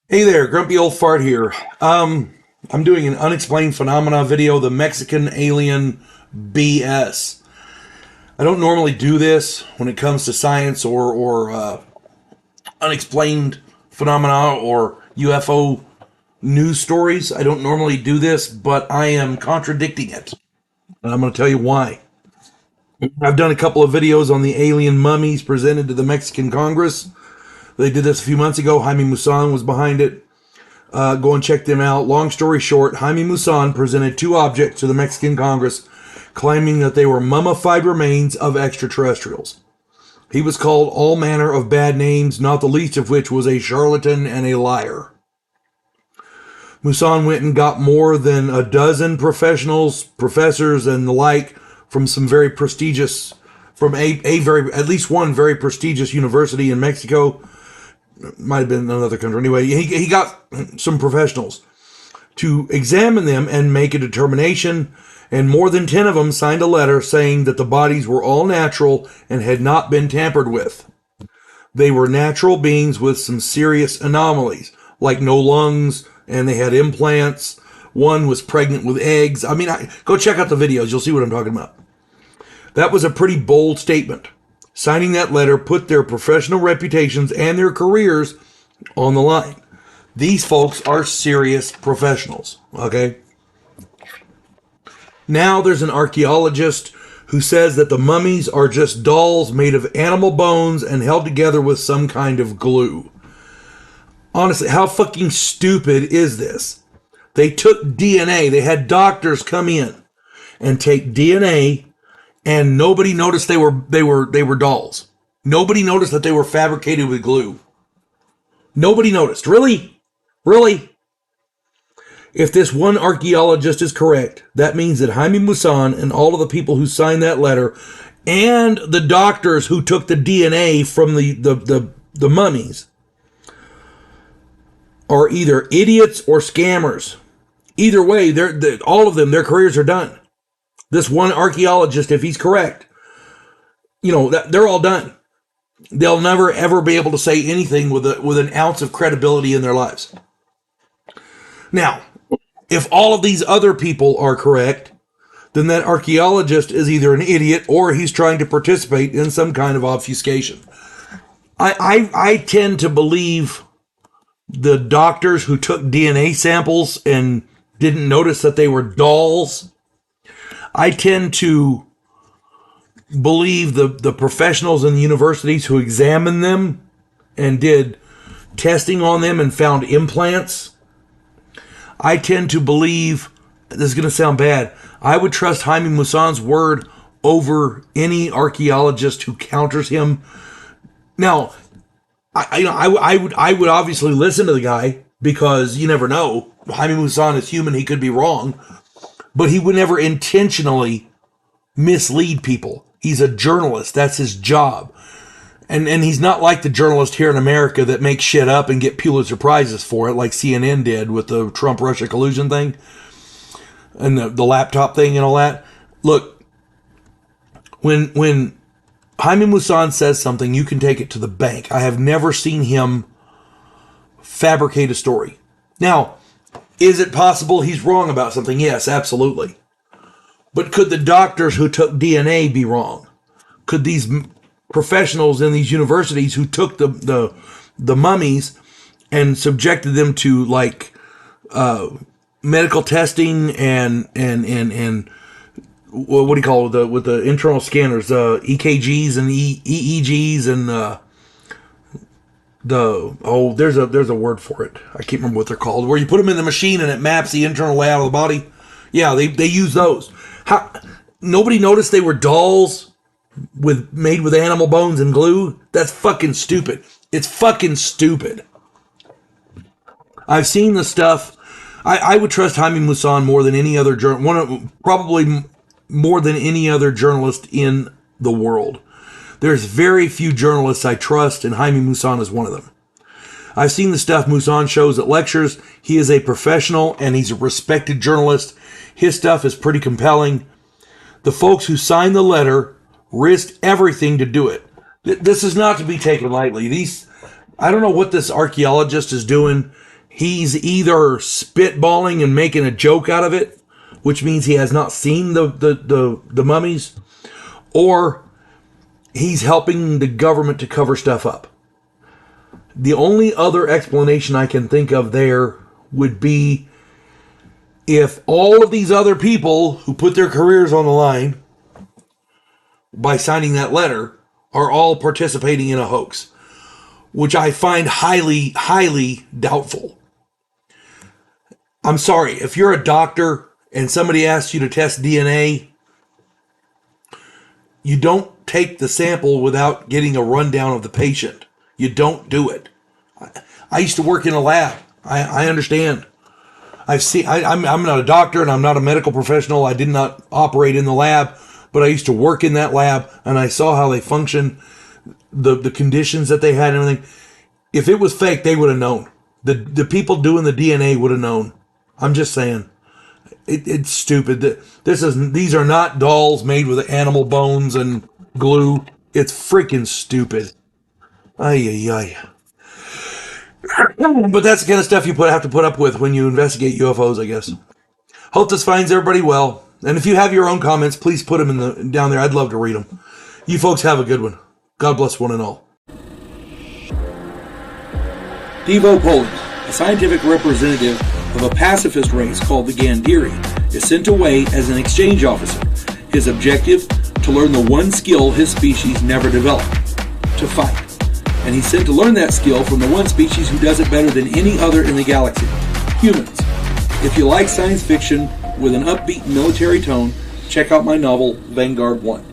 Hey there, grumpy old fart here. I'm doing an unexplained phenomena video, the Mexican alien BS. I don't normally do this when it comes to science or unexplained phenomena or UFO news stories. I don't normally do this, but I am contradicting it. And I'm going to tell you why. I've done a couple of videos on the alien mummies presented to the Mexican Congress. They did this a few months ago. Jaime Maussan was behind it. Go and check them out. Long story short, Jaime Maussan presented two objects to the Mexican Congress, claiming that they were mummified remains of extraterrestrials. He was called all manner of bad names, not the least of which was a charlatan and a liar. Maussan went and got more than a dozen professionals, professors, and the like from some very prestigious, from at least one very prestigious university in Mexico. Might have been another country. Anyway, he got some professionals to examine them and make a determination, and more than 10 of them signed a letter saying that the bodies were all natural and had not been tampered with. They were natural beings with some serious anomalies, like no lungs, and they had implants. One was pregnant with eggs. I mean, go check out the videos. You'll see what I'm talking about. That was a pretty bold statement. Signing that letter put their professional reputations and their careers on the line. These folks are serious professionals, okay? Now there's an archaeologist who says that the mummies are just dolls made of animal bones and held together with some kind of glue. Honestly, how fucking stupid is this? They took DNA. They had doctors come in and take DNA, and nobody noticed they were dolls. Nobody noticed that they were fabricated with glue. Nobody noticed. Really? Really? If this one archaeologist is correct, that means that Jaime Maussan and all of the people who signed that letter and the doctors who took the DNA from the mummies are either idiots or scammers. Either way, all of them, their careers are done. This one archaeologist, if he's correct, they're all done. They'll never ever be able to say anything with an ounce of credibility in their lives. Now, if all of these other people are correct, then that archaeologist is either an idiot or he's trying to participate in some kind of obfuscation. I tend to believe the doctors who took DNA samples and didn't notice that they were dolls. I tend to believe the professionals in the universities who examined them and did testing on them and found implants. I tend to believe, this is going to sound bad, I would trust Jaime Maussan's word over any archaeologist who counters him. Now, I would obviously listen to the guy because you never know. Jaime Maussan is human. He could be wrong. But he would never intentionally mislead people. He's a journalist. That's his job. And he's not like the journalist here in America that makes shit up and get Pulitzer Prizes for it, like CNN did with the Trump-Russia collusion thing and the laptop thing and all that. Look, when Jaime Maussan says something, you can take it to the bank. I have never seen him fabricate a story. Now, is it possible he's wrong about something? Yes, absolutely. But could the doctors who took DNA be wrong? Could these professionals in these universities who took the mummies and subjected them to medical testing and what do you call it with the internal scanners, EKGs and EEGs and there's a word for it. I can't remember what they're called. Where you put them in the machine and it maps the internal layout of the body. Yeah, they use those. Nobody noticed they were dolls made with animal bones and glue? That's fucking stupid. It's fucking stupid. I've seen the stuff. I would trust Jaime Maussan more than any other probably more than any other journalist in the world. There's very few journalists I trust, and Jaime Maussan is one of them. I've seen the stuff Maussan shows at lectures. He is a professional, and he's a respected journalist. His stuff is pretty compelling. The folks who signed the letter risked everything to do it. This is not to be taken lightly. I don't know what this archaeologist is doing. he's either spitballing and making a joke out of it, which means he has not seen the mummies, or he's helping the government to cover stuff up. The only other explanation I can think of there would be if all of these other people who put their careers on the line by signing that letter are all participating in a hoax, which I find highly, highly doubtful. I'm sorry, if you're a doctor and somebody asks you to test DNA, you don't take the sample without getting a rundown of the patient. You don't do it. I used to work in a lab. I understand. I'm not a doctor and I'm not a medical professional. I did not operate in the lab, but I used to work in that lab and I saw how they function, the conditions that they had and everything. If it was fake, they would have known. The people doing the DNA would have known. I'm just saying. It's stupid. These are not dolls made with animal bones and glue. It's freaking stupid. Ay, ay, ay. But that's the kind of stuff you have to put up with when you investigate UFOs, I guess. Hope this finds everybody well. And if you have your own comments, please put them down there. I'd love to read them. You folks have a good one. God bless one and all. UFOlogist, a scientific representative of a pacifist race called the Gandhiri, is sent away as an exchange officer. His objective, to learn the one skill his species never developed, to fight. And he's sent to learn that skill from the one species who does it better than any other in the galaxy, humans. If you like science fiction with an upbeat military tone, check out my novel, Vanguard One.